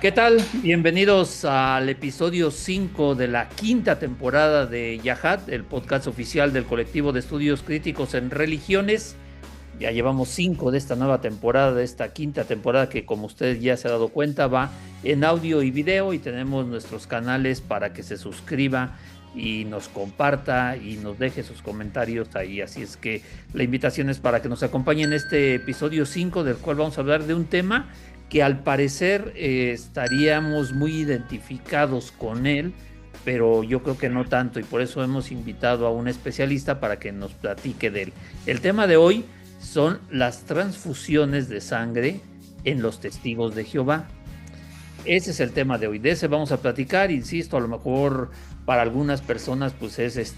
¿Qué tal? Bienvenidos al episodio 5 de la quinta temporada de Yahat, el podcast oficial del colectivo de estudios críticos en religiones. Ya llevamos 5 de esta nueva temporada, de esta quinta temporada que, como usted ya se ha dado cuenta, va en audio y video, y tenemos nuestros canales para que se suscriba y nos comparta y nos deje sus comentarios ahí. Así es que la invitación es para que nos acompañen en este episodio 5, del cual vamos a hablar de un tema que al parecer estaríamos muy identificados con él, pero yo creo que no tanto, y por eso hemos invitado a un especialista para que nos platique de él. El tema de hoy son las transfusiones de sangre en los testigos de Jehová. Ese es el tema de hoy. De ese vamos a platicar. Insisto, a lo mejor para algunas personas pues es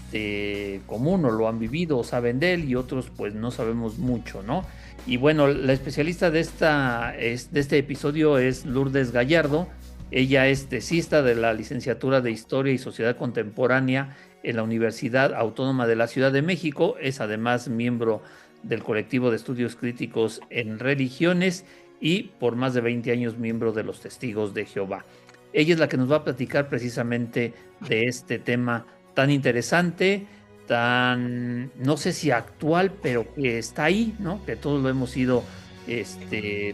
común, o lo han vivido o saben de él, y otros pues no sabemos mucho, ¿no? Y bueno, la especialista de este episodio es Lourdes Gallardo. Ella es tesista de la licenciatura de Historia y Sociedad Contemporánea en la Universidad Autónoma de la Ciudad de México. Es además miembro del colectivo de estudios críticos en religiones y por más de 20 años miembro de los Testigos de Jehová. Ella es la que nos va a platicar precisamente de este tema tan interesante, tan, no sé si actual, pero que está ahí, ¿no? Que todos lo hemos ido,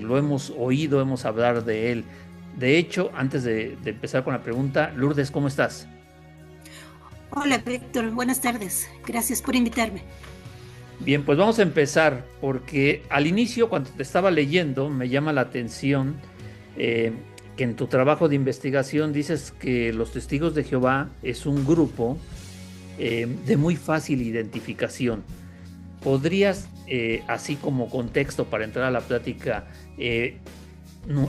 lo hemos oído, hemos hablado de él. De hecho, antes de empezar con la pregunta, Lourdes, ¿cómo estás? Hola, Víctor, buenas tardes. Gracias por invitarme. Bien, pues vamos a empezar, porque al inicio, cuando te estaba leyendo, me llama la atención que en tu trabajo de investigación dices que los Testigos de Jehová es un grupo de muy fácil identificación. ¿Podrías, así como contexto para entrar a la plática,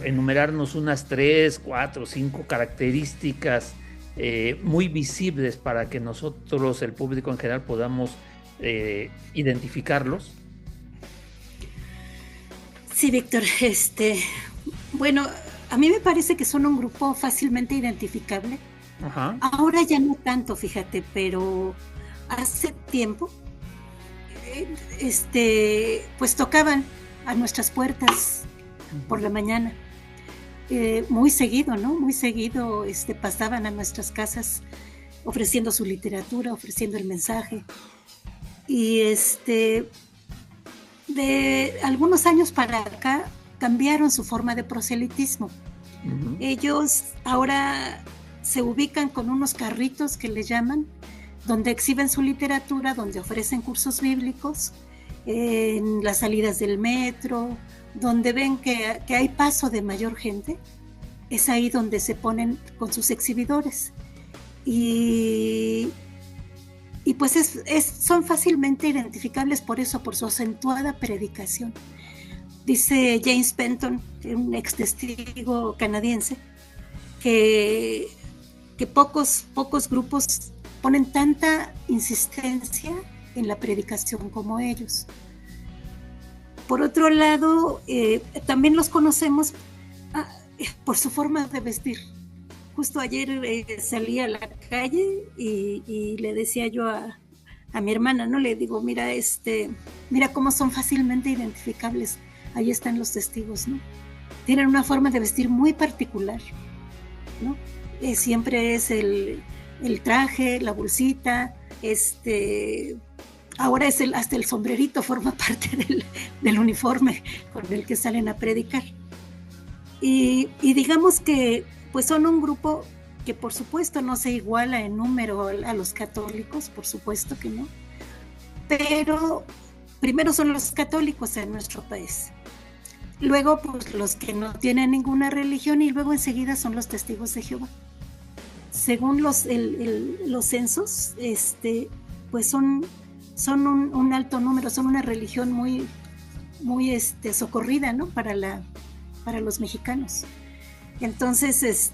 enumerarnos unas 3, 4, 5 características muy visibles para que nosotros, el público en general, podamos identificarlos? Sí, Víctor, bueno, a mí me parece que son un grupo fácilmente identificable. Ajá. Ahora ya no tanto, fíjate, pero hace tiempo, pues tocaban a nuestras puertas por la mañana. Muy seguido, ¿no? Muy seguido pasaban a nuestras casas ofreciendo su literatura, ofreciendo el mensaje. Y de algunos años para acá cambiaron su forma de proselitismo. Uh-huh. Ellos ahora se ubican con unos carritos que le llaman, donde exhiben su literatura, donde ofrecen cursos bíblicos, en las salidas del metro, donde ven que hay paso de mayor gente. Es ahí donde se ponen con sus exhibidores. Y pues son fácilmente identificables por eso, por su acentuada predicación. Dice James Penton, un ex testigo canadiense, que pocos grupos ponen tanta insistencia en la predicación como ellos. Por otro lado, también los conocemos por su forma de vestir. Justo ayer salí a la calle y le decía yo a mi hermana, ¿no? Le digo, mira cómo son fácilmente identificables. Ahí están los testigos, ¿no? Tienen una forma de vestir muy particular, ¿no? Siempre es el traje, la bolsita, ahora es hasta el sombrerito forma parte del uniforme con el que salen a predicar. Y digamos que pues son un grupo que por supuesto no se iguala en número a los católicos, por supuesto que no, pero primero son los católicos en nuestro país, luego pues los que no tienen ninguna religión, y luego enseguida son los Testigos de Jehová. Según los censos, pues son un alto número, son una religión muy socorrida, ¿no? para los mexicanos. Entonces,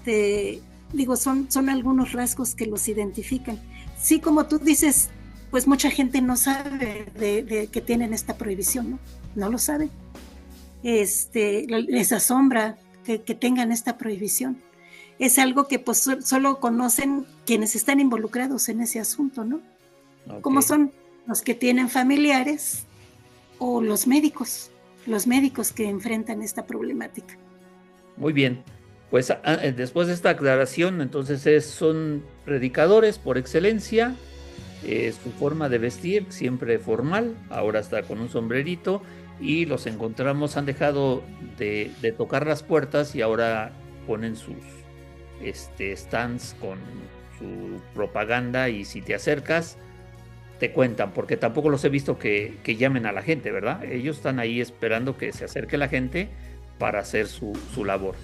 son algunos rasgos que los identifican. Sí, como tú dices, pues mucha gente no sabe de que tienen esta prohibición, ¿no? No lo saben. Les asombra que tengan esta prohibición. Es algo que pues solo conocen quienes están involucrados en ese asunto, ¿no? Okay. Como son los que tienen familiares o los médicos que enfrentan esta problemática. Muy bien. Pues después de esta aclaración, entonces son predicadores por excelencia, su forma de vestir siempre formal, ahora está con un sombrerito, y los encontramos, han dejado de tocar las puertas y ahora ponen sus stands con su propaganda, y si te acercas te cuentan, porque tampoco los he visto que llamen a la gente, ¿verdad? Ellos están ahí esperando que se acerque la gente para hacer su labor.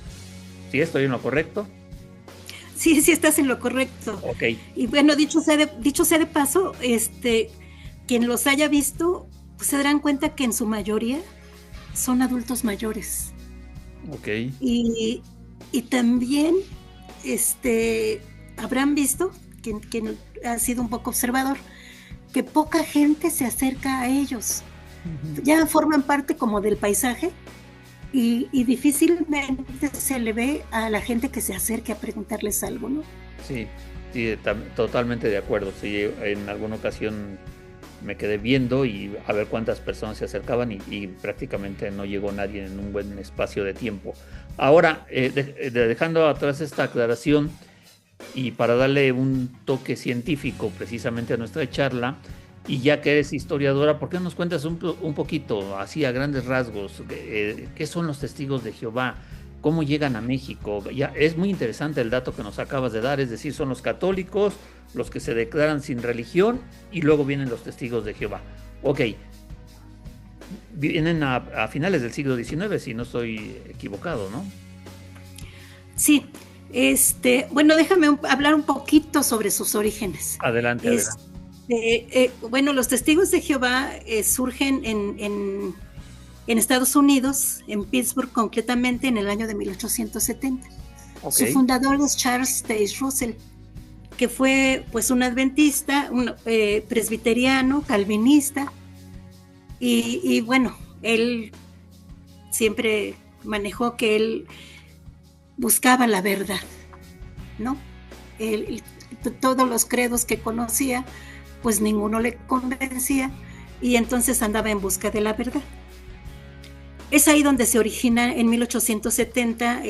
¿Sí estoy en lo correcto? Sí, sí estás en lo correcto. Ok. Y bueno, dicho sea de paso, quien los haya visto, pues se darán cuenta que en su mayoría son adultos mayores. Ok. Y también habrán visto, quien ha sido un poco observador, que poca gente se acerca a ellos. Uh-huh. Ya forman parte como del paisaje, y difícilmente se le ve a la gente que se acerque a preguntarles algo, ¿no? Sí, totalmente de acuerdo. Sí, en alguna ocasión me quedé viendo y a ver cuántas personas se acercaban, y prácticamente no llegó nadie en un buen espacio de tiempo. Ahora, dejando atrás esta aclaración y para darle un toque científico precisamente a nuestra charla, y ya que eres historiadora, ¿por qué no nos cuentas un poquito, así a grandes rasgos, qué son los testigos de Jehová? ¿Cómo llegan a México? Ya es muy interesante el dato que nos acabas de dar, es decir, son los católicos, los que se declaran sin religión, y luego vienen los testigos de Jehová. Ok, vienen a finales del siglo XIX, si no estoy equivocado, ¿no? Sí, bueno, déjame hablar un poquito sobre sus orígenes. Adelante. Bueno, los testigos de Jehová surgen en Estados Unidos, en Pittsburgh concretamente, en el año de 1870. Okay. Su fundador es Charles Taze Russell, que fue pues un adventista, un presbiteriano, calvinista, y bueno, él siempre manejó que él buscaba la verdad, ¿no? Todos los credos que conocía, pues ninguno le convencía, y entonces andaba en busca de la verdad. Es ahí donde se origina en 1870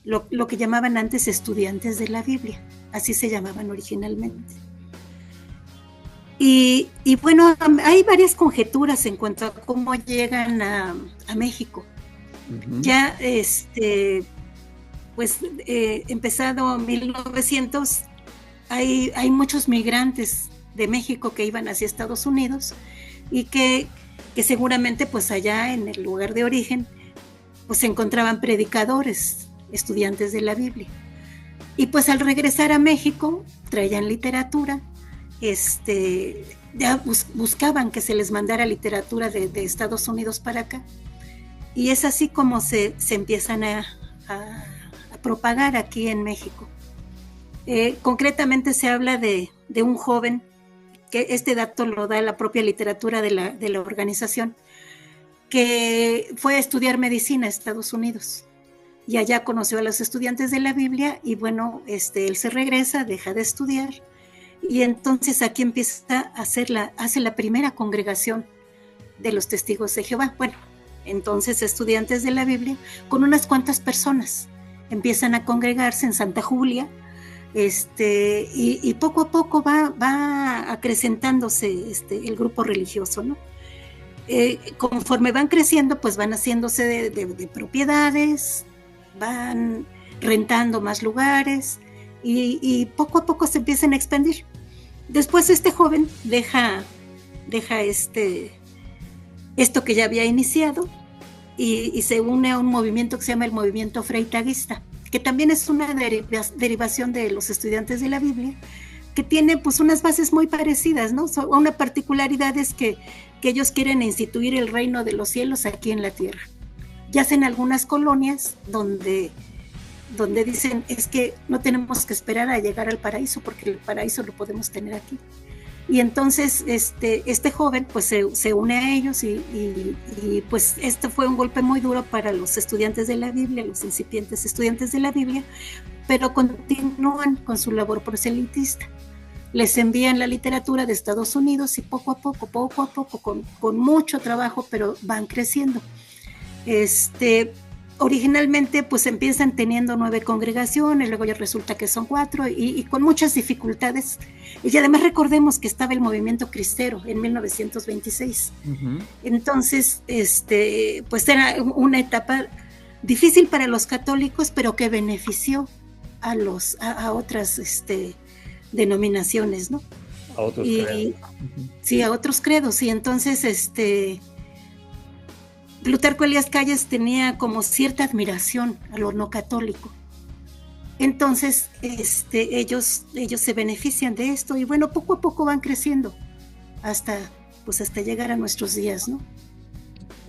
lo que llamaban antes estudiantes de la Biblia, así se llamaban originalmente. Y bueno, hay varias conjeturas en cuanto a cómo llegan a México. Uh-huh. Ya empezado 1900, hay muchos migrantes de México que iban hacia Estados Unidos, y que seguramente pues allá en el lugar de origen pues se encontraban predicadores, estudiantes de la Biblia, y pues al regresar a México traían literatura, ya buscaban que se les mandara literatura de Estados Unidos para acá, y es así como se empiezan a propagar aquí en México. Concretamente se habla de un joven, que este dato lo da la propia literatura de la organización, que fue a estudiar medicina a Estados Unidos, y allá conoció a los estudiantes de la Biblia, y bueno, él se regresa, deja de estudiar, y entonces aquí empieza a hace la primera congregación de los testigos de Jehová. Bueno, entonces estudiantes de la Biblia, con unas cuantas personas, empiezan a congregarse en Santa Julia, y poco a poco va acrecentándose el grupo religioso, ¿no? Conforme van creciendo, pues van haciéndose de propiedades, van rentando más lugares, y poco a poco se empiezan a expandir. Después este joven deja esto que ya había iniciado, y se une a un movimiento que se llama el movimiento freitaguista, que también es una derivación de los estudiantes de la Biblia, que tiene pues unas bases muy parecidas, ¿no? Una particularidad es que ellos quieren instituir el reino de los cielos aquí en la tierra. Ya hacen algunas colonias donde dicen, es que no tenemos que esperar a llegar al paraíso, porque el paraíso lo podemos tener aquí. Y entonces este joven pues se une a ellos, y pues esto fue un golpe muy duro para los estudiantes de la Biblia, los incipientes estudiantes de la Biblia, pero continúan con su labor proselitista. Les envían la literatura de Estados Unidos, y poco a poco, con mucho trabajo, pero van creciendo. originalmente pues empiezan teniendo 9 congregaciones, luego ya resulta que son 4 y con muchas dificultades. Y además recordemos que estaba el movimiento cristero en 1926. Entonces, pues era una etapa difícil para los católicos, pero que benefició a otras denominaciones, ¿no? A otros credos. Sí, a otros credos. Y entonces, Plutarco Elías Calles tenía como cierta admiración a lo no católico. Entonces, ellos se benefician de esto y bueno, poco a poco van creciendo hasta llegar a nuestros días, ¿no?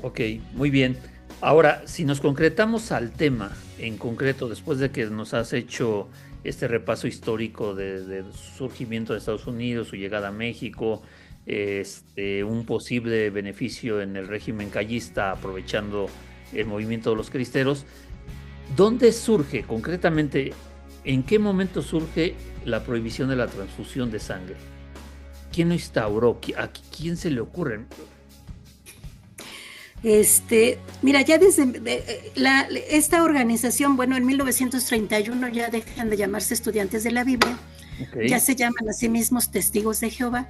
Ok, muy bien. Ahora, si nos concretamos al tema en concreto, después de que nos has hecho este repaso histórico de su surgimiento de Estados Unidos, su llegada a México, un posible beneficio en el régimen callista aprovechando el movimiento de los cristeros, ¿dónde surge concretamente, en qué momento surge la prohibición de la transfusión de sangre? ¿Quién lo instauró? ¿A quién se le ocurre? Mira, ya desde esta organización, bueno, en 1931 ya dejan de llamarse estudiantes de la Biblia, ya se llaman a sí mismos testigos de Jehová,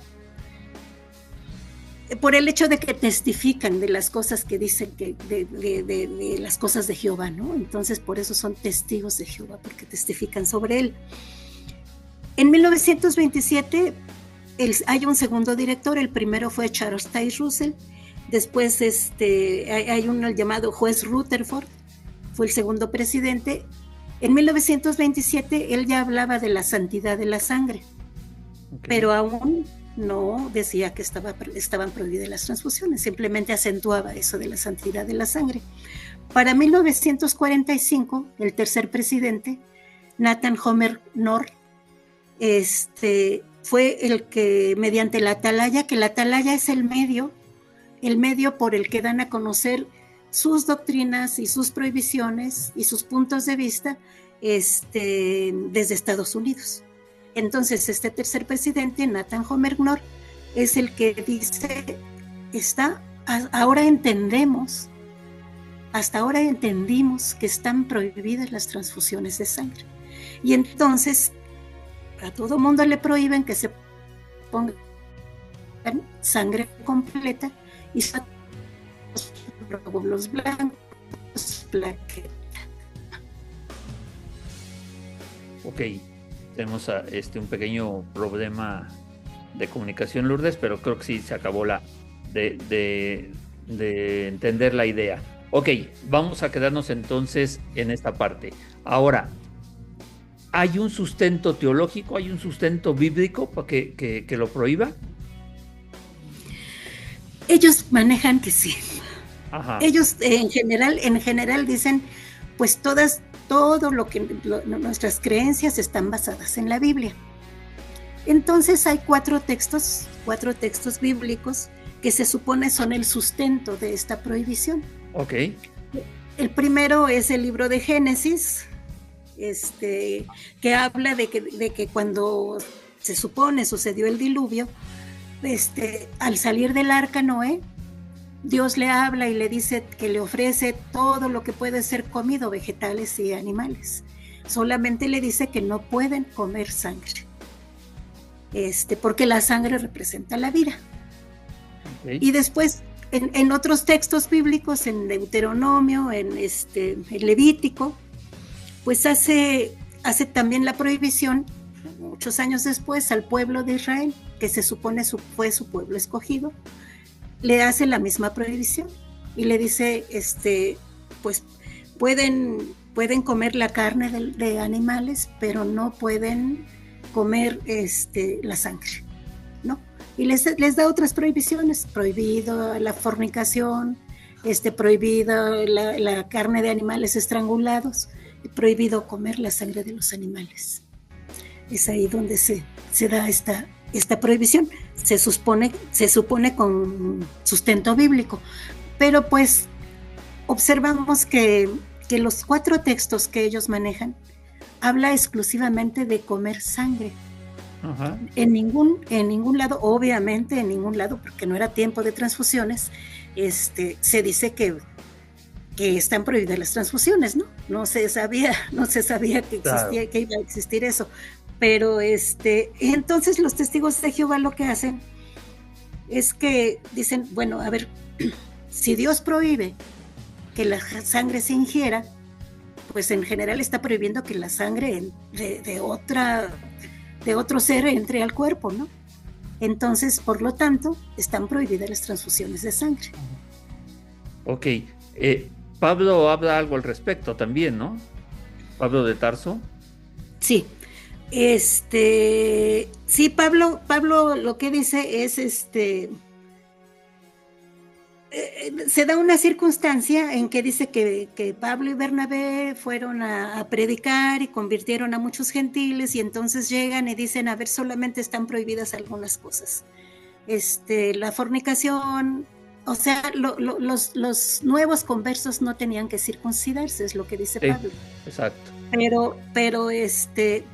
por el hecho de que testifican de las cosas que dicen, de las cosas de Jehová, ¿no? Entonces, por eso son testigos de Jehová, porque testifican sobre él. En 1927 hay un segundo director, el primero fue Charles Taze Russell. Después hay uno llamado juez Rutherford, fue el segundo presidente. En 1927 él ya hablaba de la santidad de la sangre, pero aún no decía que estaban prohibidas las transfusiones, simplemente acentuaba eso de la santidad de la sangre. Para 1945, el tercer presidente, Nathan Homer Knorr, fue el que mediante la atalaya, que la atalaya es el medio por el que dan a conocer sus doctrinas y sus prohibiciones y sus puntos de vista desde Estados Unidos. Entonces, este tercer presidente, Nathan Homer Knorr, es el que dice, ahora entendimos que están prohibidas las transfusiones de sangre. Y entonces, a todo mundo le prohíben que se ponga sangre completa y los glóbulos blancos, plaquetas. Ok, tenemos un pequeño problema de comunicación, Lourdes, pero creo que sí se acabó de entender la idea. Ok, vamos a quedarnos entonces en esta parte. Ahora, ¿hay un sustento teológico, hay un sustento bíblico para que lo prohíba? Ellos manejan que sí. Ajá. Ellos en general dicen, pues nuestras creencias están basadas en la Biblia. Entonces hay cuatro textos bíblicos que se supone son el sustento de esta prohibición. Ok. El primero es el libro de Génesis, que habla de que cuando se supone sucedió el diluvio, al salir del arca Noé, Dios le habla y le dice que le ofrece todo lo que puede ser comido, vegetales y animales. Solamente le dice que no pueden comer sangre, porque la sangre representa la vida. Okay. Y después, en otros textos bíblicos, en Deuteronomio, en Levítico, pues hace también la prohibición, muchos años después, al pueblo de Israel, que se supone fue su pueblo escogido, le hace la misma prohibición y le dice, pues pueden comer la carne de animales, pero no pueden comer la sangre, ¿no? Y les da otras prohibiciones, prohibido la fornicación, prohibido la carne de animales estrangulados, y prohibido comer la sangre de los animales. Es ahí donde se da esta prohibición. Se supone con sustento bíblico, pero pues observamos que los 4 textos que ellos manejan habla exclusivamente de comer sangre. Ajá. En ningún lado, obviamente en ningún lado, porque no era tiempo de transfusiones, se dice que que están prohibidas las transfusiones, ¿no? No se sabía que existía, claro, que iba a existir eso. Pero entonces los testigos de Jehová lo que hacen es que dicen, bueno, a ver, si Dios prohíbe que la sangre se ingiera, pues en general está prohibiendo que la sangre de otro ser entre al cuerpo, ¿no? Entonces, por lo tanto, están prohibidas las transfusiones de sangre. Ok. Pablo habla algo al respecto también, ¿no? Pablo de Tarso. Sí. Sí, Pablo lo que dice es se da una circunstancia en que dice que Pablo y Bernabé fueron a predicar y convirtieron a muchos gentiles, y entonces llegan y dicen, a ver, solamente están prohibidas algunas cosas. La fornicación, o sea, los nuevos conversos no tenían que circuncidarse, es lo que dice Pablo. Exacto.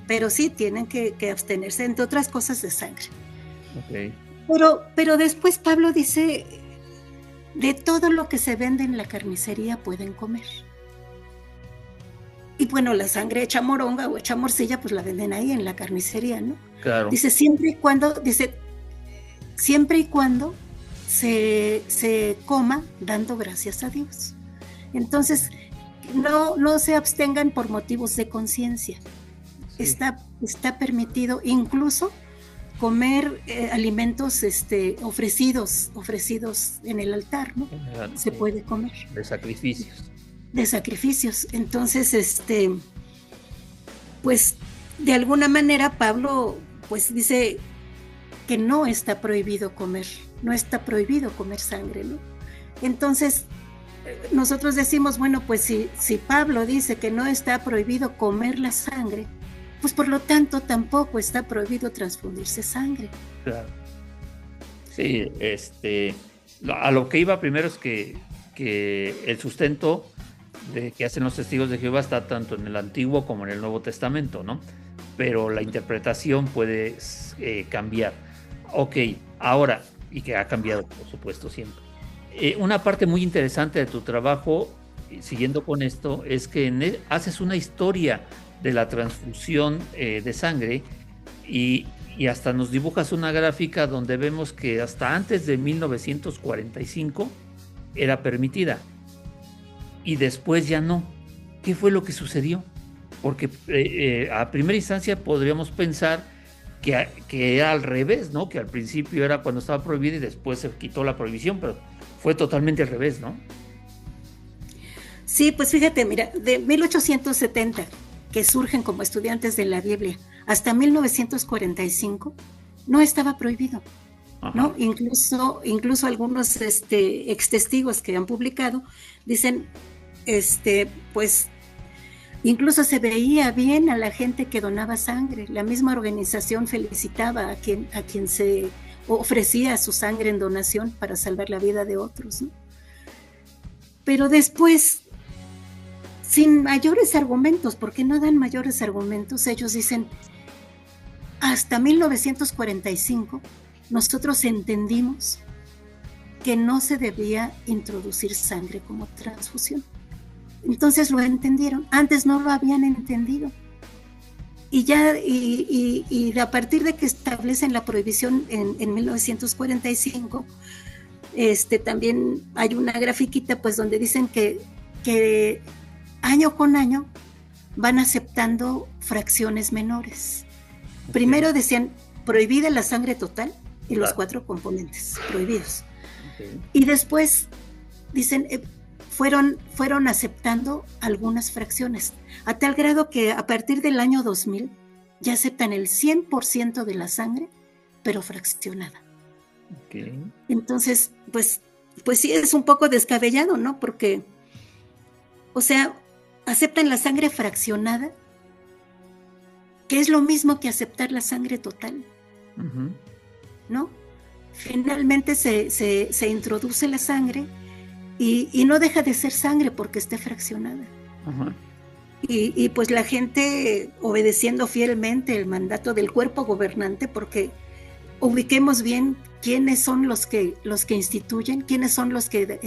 Pero sí tienen que abstenerse, entre otras cosas, de sangre. Okay. Pero después Pablo dice, de todo lo que se vende en la carnicería pueden comer. Y bueno, la sangre hecha moronga o hecha morcilla, pues la venden ahí en la carnicería, ¿no? Claro. Dice, siempre y cuando se coma dando gracias a Dios. Entonces, no se abstengan por motivos de conciencia. Sí. Está permitido incluso comer alimentos ofrecidos en el altar, ¿no? Se puede comer. De sacrificios. De sacrificios. Entonces, pues, de alguna manera Pablo, pues, dice que no está prohibido comer sangre, ¿no? Entonces, nosotros decimos, bueno, pues si Pablo dice que no está prohibido comer la sangre, pues por lo tanto tampoco está prohibido transfundirse sangre. Claro. Sí, a lo que iba primero es que el sustento que hacen los testigos de Jehová está tanto en el Antiguo como en el Nuevo Testamento, ¿no? Pero la interpretación puede cambiar. Ok, ahora, y que ha cambiado, por supuesto, siempre. Una parte muy interesante de tu trabajo, siguiendo con esto, es que haces una historia de la transfusión de sangre y hasta nos dibujas una gráfica donde vemos que hasta antes de 1945 era permitida y después ya no. ¿Qué fue lo que sucedió? Porque a primera instancia podríamos pensar que era al revés, ¿no? Que al principio era cuando estaba prohibida y después se quitó la prohibición, pero fue totalmente al revés, ¿no? Sí, pues fíjate, mira, de 1870, que surgen como estudiantes de la Biblia, hasta 1945, no estaba prohibido, ¿no? Incluso algunos ex testigos que han publicado dicen, pues, incluso se veía bien a la gente que donaba sangre. La misma organización felicitaba a quien se ofrecía su sangre en donación para salvar la vida de otros, ¿no? Pero después, sin mayores argumentos, porque no dan mayores argumentos, ellos dicen, hasta 1945 nosotros entendimos que no se debía introducir sangre como transfusión. Entonces lo entendieron, antes no lo habían entendido. Y a partir de que establecen la prohibición en 1945, también hay una grafiquita pues donde dicen que año con año van aceptando fracciones menores. Okay. Primero decían prohibida la sangre total y los 4 componentes prohibidos. Okay. Y después dicen fueron aceptando algunas fracciones, a tal grado que a partir del año 2000 ya aceptan el 100% de la sangre, pero fraccionada. Okay. Entonces, pues sí es un poco descabellado, ¿no? Porque, o sea, aceptan la sangre fraccionada, que es lo mismo que aceptar la sangre total, ¿no? Finalmente se introduce la sangre y no deja de ser sangre porque esté fraccionada. Y pues la gente obedeciendo fielmente el mandato del cuerpo gobernante, porque ubiquemos bien quiénes son los que instituyen, quiénes son los que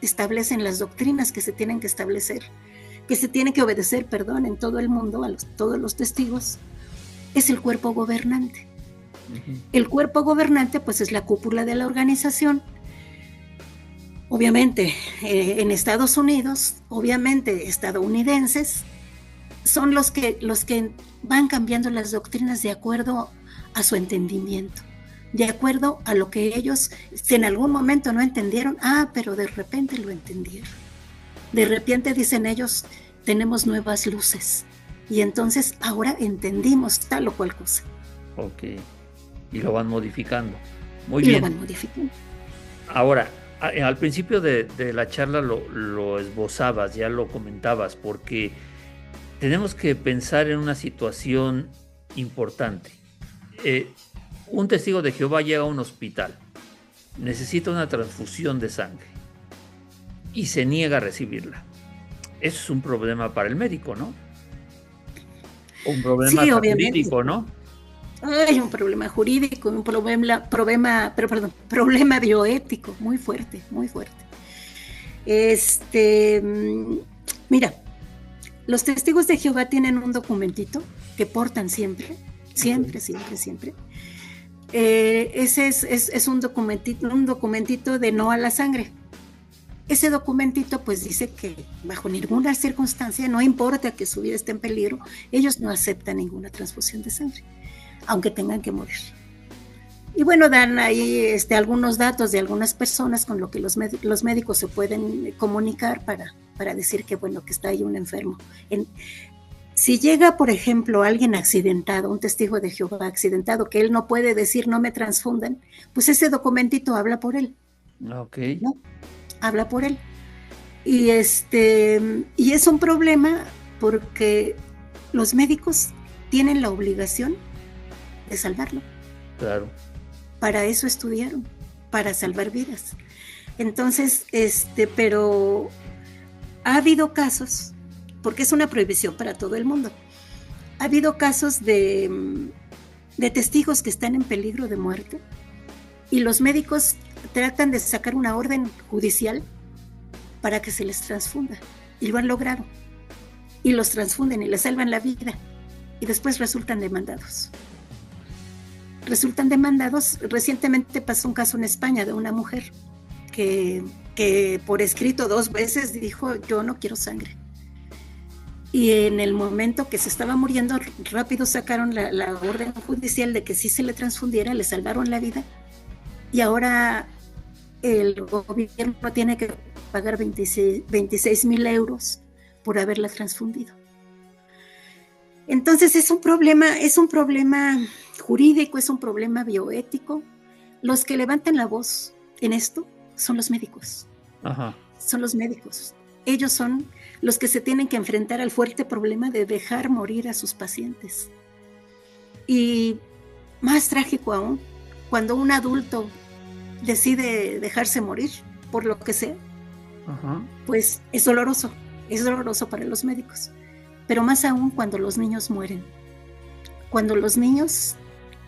establecen las doctrinas que se tienen que establecer, que se tienen que obedecer, en todo el mundo, todos los testigos, es el cuerpo gobernante. Uh-huh. El cuerpo gobernante, pues, es la cúpula de la organización. Obviamente, en Estados Unidos, obviamente estadounidenses, son los que van cambiando las doctrinas de acuerdo a su entendimiento, de acuerdo a lo que ellos, si en algún momento no entendieron, pero de repente lo entendieron. De repente, dicen ellos, tenemos nuevas luces. Y entonces ahora entendimos tal o cual cosa. Ok. Y lo van modificando. Muy y bien. Lo van modificando. Ahora, al principio de la charla lo esbozabas, ya lo comentabas, porque tenemos que pensar en una situación importante. Un testigo de Jehová llega a un hospital, necesita una transfusión de sangre y se niega a recibirla. Eso es un problema para el médico, ¿no? Un problema jurídico, ¿no? Hay un problema jurídico, un problema bioético muy fuerte, muy fuerte. Mira, los testigos de Jehová tienen un documentito que portan siempre. Ese es un documentito de no a la sangre. Ese documentito pues dice que bajo ninguna circunstancia, no importa que su vida esté en peligro, ellos no aceptan ninguna transfusión de sangre, aunque tengan que morir. Y bueno, dan ahí algunos datos de algunas personas con lo que los médicos se pueden comunicar para decir que bueno, que está ahí un enfermo. Si llega, por ejemplo, alguien accidentado, un testigo de Jehová accidentado, que él no puede decir no me transfundan, pues ese documentito habla por él. Ok. ¿No? Habla por él. Y es un problema porque los médicos tienen la obligación de salvarlo. Claro. Para eso estudiaron, para salvar vidas. Entonces, pero ha habido casos, porque es una prohibición para todo el mundo, ha habido casos de testigos que están en peligro de muerte y los médicos tratan de sacar una orden judicial para que se les transfunda y lo han logrado y los transfunden y les salvan la vida y después resultan demandados. Recientemente pasó un caso en España de una mujer que por escrito 2 veces dijo yo no quiero sangre y en el momento que se estaba muriendo rápido sacaron la orden judicial de que sí se le transfundiera, le salvaron la vida y ahora el gobierno tiene que pagar 26,000 euros por haberla transfundido. Entonces es un problema jurídico, es un problema bioético. Los que levantan la voz en esto son los médicos. Ajá. Son los médicos. Ellos son los que se tienen que enfrentar al fuerte problema de dejar morir a sus pacientes. Y más trágico aún, cuando un adulto decide dejarse morir, por lo que sea, ajá, pues es doloroso para los médicos. Pero más aún cuando los niños mueren. Cuando los niños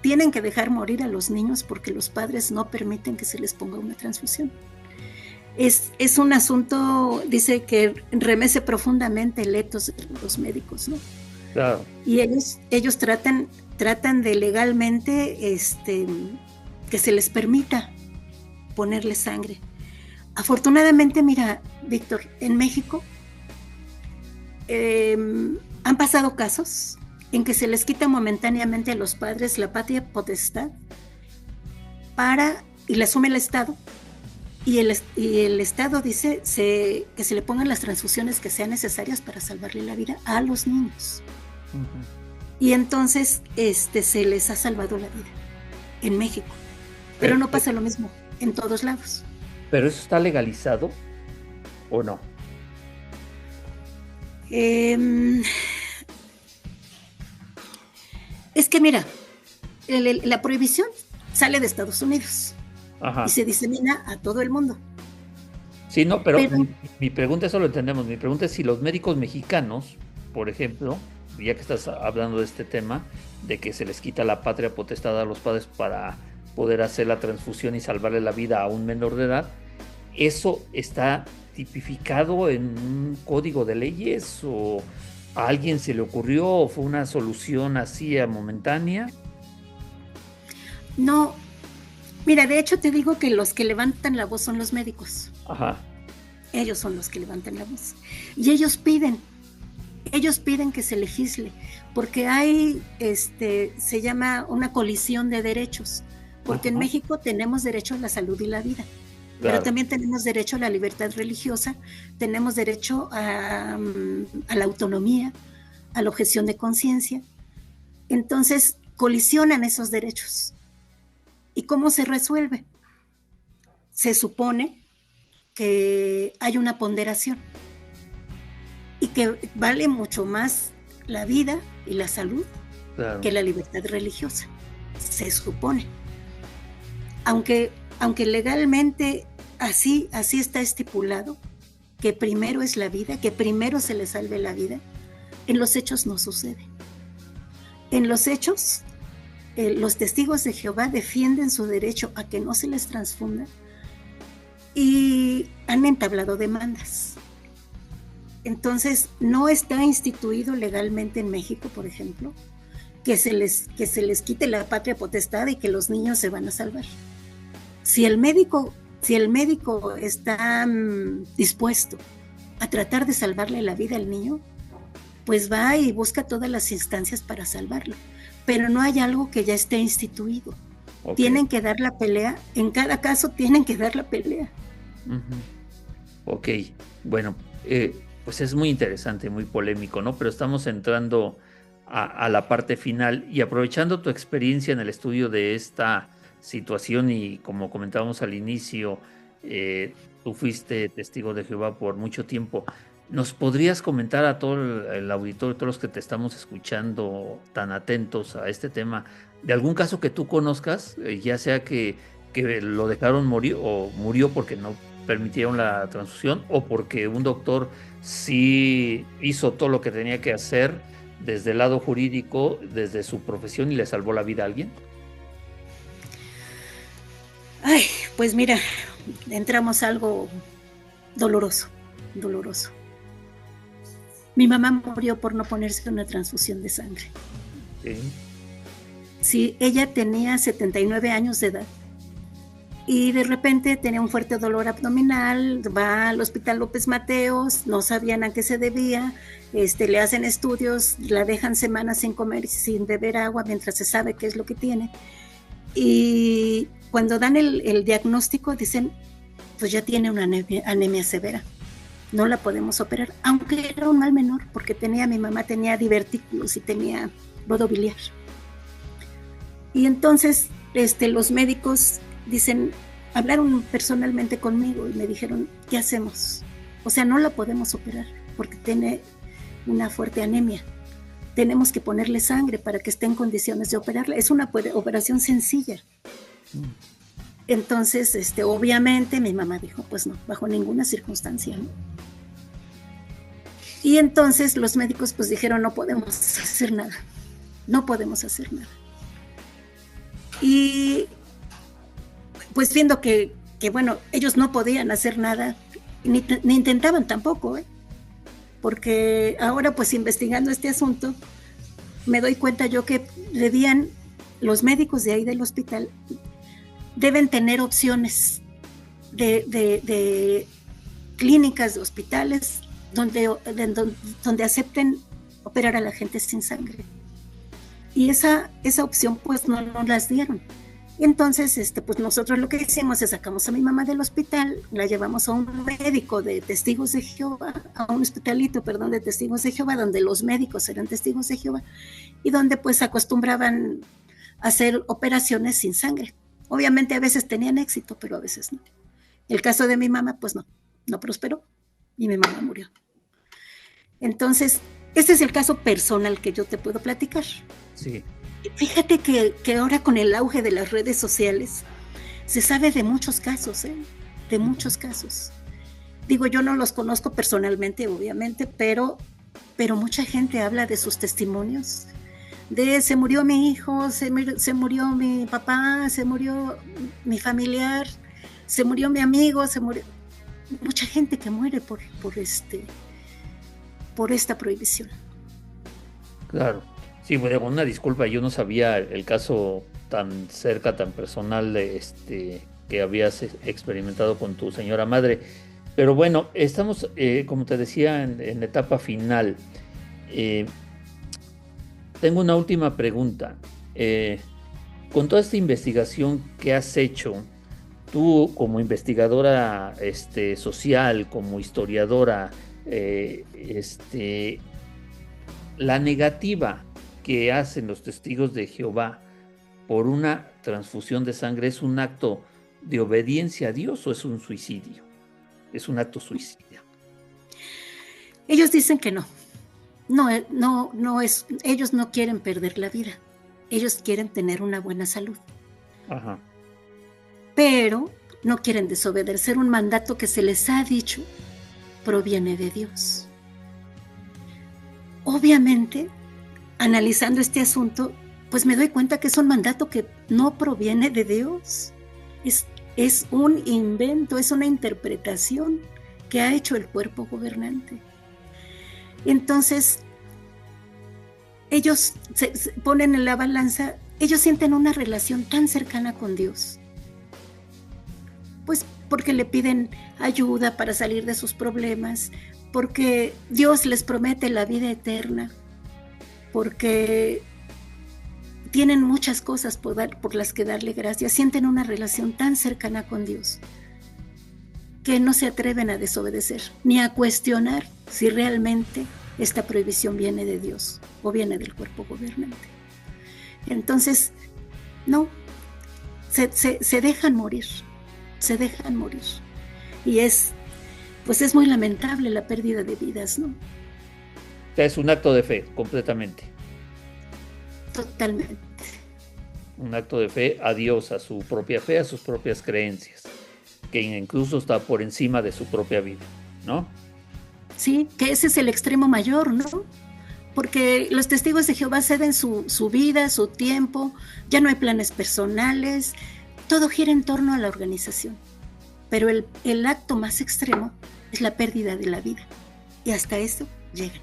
tienen que dejar morir a los niños porque los padres no permiten que se les ponga una transfusión. Es un asunto, dice, que remece profundamente el etos de los médicos, ¿no? Claro. Y ellos tratan de legalmente que se les permita ponerle sangre. Afortunadamente, mira, Víctor, en México han pasado casos en que se les quita momentáneamente a los padres la patria potestad y la asume el Estado y el Estado dice que se le pongan las transfusiones que sean necesarias para salvarle la vida a los niños. Uh-huh. Y entonces se les ha salvado la vida en México, pero no pasa lo mismo en todos lados. ¿Pero eso está legalizado o no? Es que mira, la prohibición sale de Estados Unidos. Ajá. Y se disemina a todo el mundo. Sí, no, pero mi pregunta, eso lo entendemos, mi pregunta es si los médicos mexicanos, por ejemplo, ya que estás hablando de este tema, de que se les quita la patria potestad a los padres para poder hacer la transfusión y salvarle la vida a un menor de edad. ¿Eso está tipificado en un código de leyes o a alguien se le ocurrió o fue una solución así momentánea? No, mira, de hecho te digo que los que levantan la voz son los médicos. Ajá. Ellos son los que levantan la voz. Y ellos piden que se legisle, porque hay, se llama una colisión de derechos, porque en México tenemos derecho a la salud y la vida, pero también tenemos derecho a la libertad religiosa, tenemos derecho a la autonomía, a la objeción de conciencia. Entonces, colisionan esos derechos. ¿Y cómo se resuelve? Se supone que hay una ponderación y que vale mucho más la vida y la salud que la libertad religiosa, se supone. Aunque legalmente así está estipulado, que primero es la vida, que primero se le salve la vida, en los hechos no sucede. En los hechos, los testigos de Jehová defienden su derecho a que no se les transfunda y han entablado demandas. Entonces, no está instituido legalmente en México, por ejemplo, que se les quite la patria potestad y que los niños se van a salvar. Si el médico está dispuesto a tratar de salvarle la vida al niño, pues va y busca todas las instancias para salvarlo. Pero no hay algo que ya esté instituido. Okay. Tienen que dar la pelea, en cada caso tienen que dar la pelea. Ok, bueno, pues es muy interesante, muy polémico, ¿no? Pero estamos entrando a la parte final y aprovechando tu experiencia en el estudio de esta situación y como comentábamos al inicio, tú fuiste testigo de Jehová por mucho tiempo. ¿Nos podrías comentar a todo el auditorio, todos los que te estamos escuchando tan atentos a este tema, de algún caso que tú conozcas, ya sea que lo dejaron morir o murió porque no permitieron la transfusión o porque un doctor sí hizo todo lo que tenía que hacer desde el lado jurídico, desde su profesión y le salvó la vida a alguien? Ay, pues mira, entramos a algo doloroso. Mi mamá murió por no ponerse una transfusión de sangre. Sí, ella tenía 79 años de edad y de repente tenía un fuerte dolor abdominal, va al Hospital López Mateos, no sabían a qué se debía, le hacen estudios, la dejan semanas sin comer y sin beber agua mientras se sabe qué es lo que tiene. Y cuando dan el diagnóstico dicen, pues ya tiene una anemia severa, no la podemos operar, aunque era un mal menor, porque mi mamá tenía divertículos y tenía lodo biliar. Y entonces los médicos hablaron personalmente conmigo y me dijeron, ¿qué hacemos? O sea, no la podemos operar porque tiene una fuerte anemia. Tenemos que ponerle sangre para que esté en condiciones de operarla. Es una operación sencilla. Entonces, obviamente mi mamá dijo, pues no, bajo ninguna circunstancia, ¿no? Y entonces los médicos pues dijeron, no podemos hacer nada. Y pues viendo que bueno, ellos no podían hacer nada, ni intentaban tampoco, porque ahora pues investigando este asunto, me doy cuenta yo que los médicos de ahí del hospital deben tener opciones de clínicas, de hospitales, donde acepten operar a la gente sin sangre. Y esa opción pues no las dieron. Entonces, pues nosotros lo que hicimos es sacamos a mi mamá del hospital, la llevamos a un médico de testigos de Jehová, a un hospitalito, de testigos de Jehová, donde los médicos eran testigos de Jehová y donde pues acostumbraban a hacer operaciones sin sangre. Obviamente a veces tenían éxito, pero a veces no. El caso de mi mamá, pues no prosperó y mi mamá murió. Entonces, este es el caso personal que yo te puedo platicar. Sí. Fíjate que ahora con el auge de las redes sociales se sabe de muchos casos, de muchos casos. Digo, yo no los conozco personalmente, obviamente, pero mucha gente habla de sus testimonios de se murió mi hijo, se murió mi papá, se murió mi familiar, se murió mi amigo, se murió mucha gente que muere por esta prohibición. Claro, sí, bueno, una disculpa, yo no sabía el caso tan cerca, tan personal de que habías experimentado con tu señora madre. Pero bueno, estamos, como te decía, en la etapa final. Tengo una última pregunta. Con toda esta investigación que has hecho, tú como investigadora social, como historiadora, la negativa que hacen los testigos de Jehová por una transfusión de sangre, ¿es un acto de obediencia a Dios o es un suicidio? ¿Es un acto suicida? Ellos dicen que no. No es, ellos no quieren perder la vida. Ellos quieren tener una buena salud. Ajá. Pero no quieren desobedecer un mandato que se les ha dicho proviene de Dios. Obviamente, analizando este asunto, pues me doy cuenta que es un mandato que no proviene de Dios. Es un invento, es una interpretación que ha hecho el cuerpo gobernante. Entonces, ellos se ponen en la balanza, ellos sienten una relación tan cercana con Dios. Pues porque le piden ayuda para salir de sus problemas, porque Dios les promete la vida eterna, porque tienen muchas cosas por las que darle gracias, sienten una relación tan cercana con Dios que no se atreven a desobedecer ni a cuestionar si realmente esta prohibición viene de Dios o viene del cuerpo gobernante. Entonces, no, se dejan morir, y es muy lamentable la pérdida de vidas, ¿no? Es un acto de fe, completamente. Totalmente. Un acto de fe a Dios, a su propia fe, a sus propias creencias, que incluso está por encima de su propia vida, ¿no? Sí, que ese es el extremo mayor, ¿no? Porque los testigos de Jehová ceden su vida, su tiempo, ya no hay planes personales, todo gira en torno a la organización. Pero el acto más extremo es la pérdida de la vida. Y hasta eso llegan.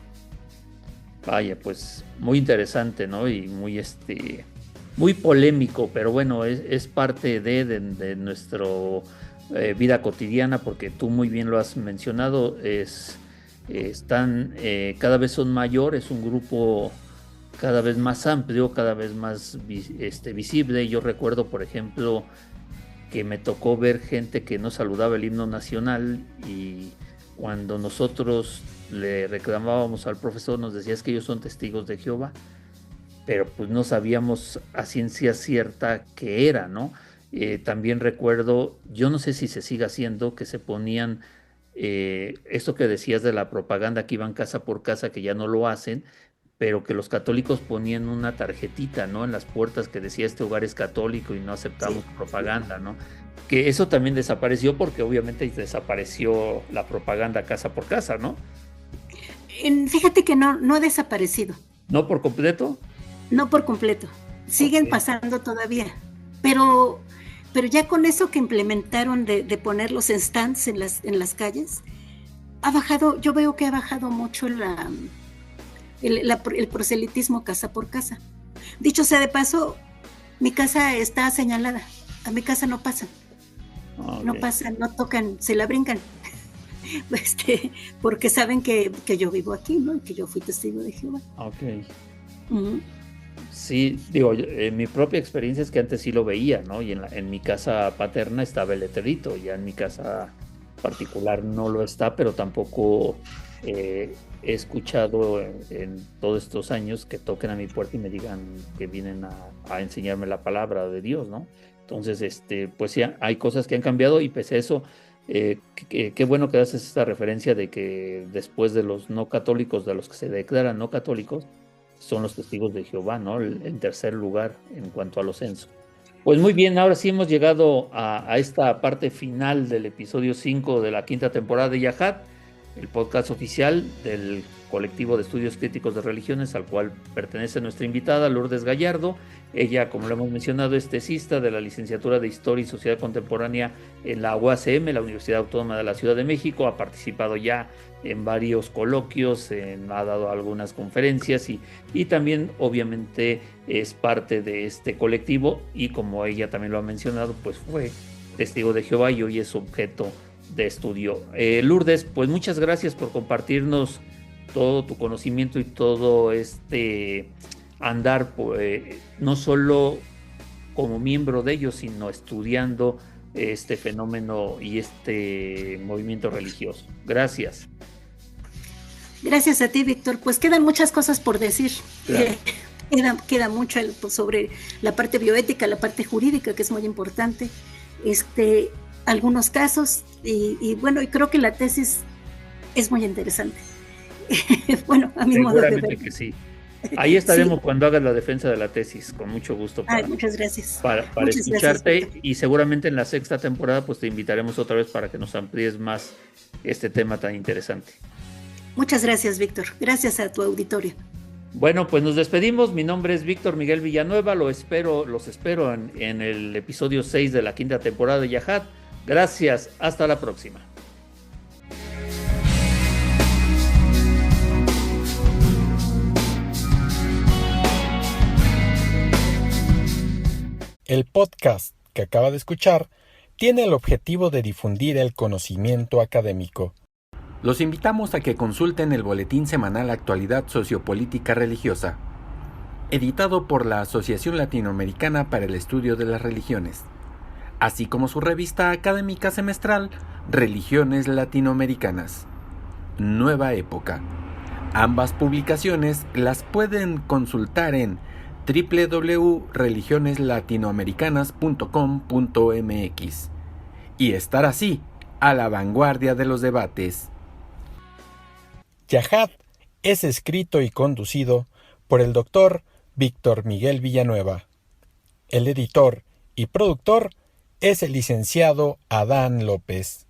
Vaya, pues muy interesante, ¿no? Y muy polémico, pero bueno, es parte de nuestra vida cotidiana, porque tú muy bien lo has mencionado, están cada vez son mayores, un grupo cada vez más amplio, cada vez más visible. Yo recuerdo, por ejemplo, que me tocó ver gente que no saludaba el himno nacional, y cuando nosotros le reclamábamos al profesor nos decía es que ellos son testigos de Jehová, pero pues no sabíamos a ciencia cierta qué era, ¿no? También recuerdo, yo no sé si se sigue haciendo, que se ponían esto que decías de la propaganda, que iban casa por casa, que ya no lo hacen, pero que los católicos ponían una tarjetita, ¿no? En las puertas que decía este hogar es católico y no aceptamos propaganda, ¿no? Que eso también desapareció porque obviamente desapareció la propaganda casa por casa, ¿no? Fíjate que no ha desaparecido. ¿No por completo? No por completo. Siguen pasando todavía. Pero ya con eso que implementaron de poner los stands en las calles, ha bajado, yo veo que ha bajado mucho el proselitismo casa por casa. Dicho sea de paso, mi casa está señalada. A mi casa no pasan. Okay. No pasan, no tocan, se la brincan. Porque saben que yo vivo aquí, ¿no? Y que yo fui testigo de Jehová. Ok. Sí, digo, mi propia experiencia es que antes sí lo veía, ¿no? Y en mi casa paterna estaba el letrerito, ya en mi casa particular no lo está, pero tampoco he escuchado en todos estos años que toquen a mi puerta y me digan que vienen a enseñarme la palabra de Dios, ¿no? Entonces, pues sí, hay cosas que han cambiado, y pese a eso, qué bueno que haces esta referencia de que después de los no católicos, de los que se declaran no católicos, son los testigos de Jehová, ¿no? En tercer lugar en cuanto a los censos. Pues muy bien, ahora sí hemos llegado a esta parte final del episodio 5 de la quinta temporada de Yahat. el podcast oficial del colectivo de estudios críticos de religiones al cual pertenece nuestra invitada Lourdes Gallardo. Ella, como lo hemos mencionado, es tesista de la licenciatura de Historia y Sociedad Contemporánea en la UACM, la Universidad Autónoma de la Ciudad de México. Ha participado ya en varios coloquios, ha dado algunas conferencias y también obviamente es parte de este colectivo, y como ella también lo ha mencionado, pues fue testigo de Jehová y hoy es objeto de estudio. Lourdes, pues muchas gracias por compartirnos todo tu conocimiento y todo este andar, no solo como miembro de ellos, sino estudiando este fenómeno y este movimiento religioso. Gracias. Gracias a ti, Víctor. Pues quedan muchas cosas por decir. Claro. Queda mucho sobre la parte bioética, la parte jurídica, que es muy importante. Algunos casos, y bueno, y creo que la tesis es muy interesante. Bueno, a mi modo de ver. Que sí. Ahí estaremos sí. Cuando hagas la defensa de la tesis, con mucho gusto. Muchas gracias. Para muchas escucharte, gracias, y seguramente en la sexta temporada pues te invitaremos otra vez para que nos amplíes más este tema tan interesante. Muchas gracias, Víctor. Gracias a tu auditorio. Bueno, pues nos despedimos. Mi nombre es Víctor Miguel Villanueva. Los espero en el episodio 6 de la quinta temporada de Yahad. Gracias. Hasta la próxima. El podcast que acaba de escuchar tiene el objetivo de difundir el conocimiento académico. Los invitamos a que consulten el boletín semanal Actualidad Sociopolítica Religiosa, editado por la Asociación Latinoamericana para el Estudio de las Religiones, así como su revista académica semestral Religiones Latinoamericanas, Nueva Época. Ambas publicaciones las pueden consultar en www.religioneslatinoamericanas.com.mx y estar así a la vanguardia de los debates. Yahad es escrito y conducido por el Dr. Víctor Miguel Villanueva. El editor y productor es el licenciado Adán López.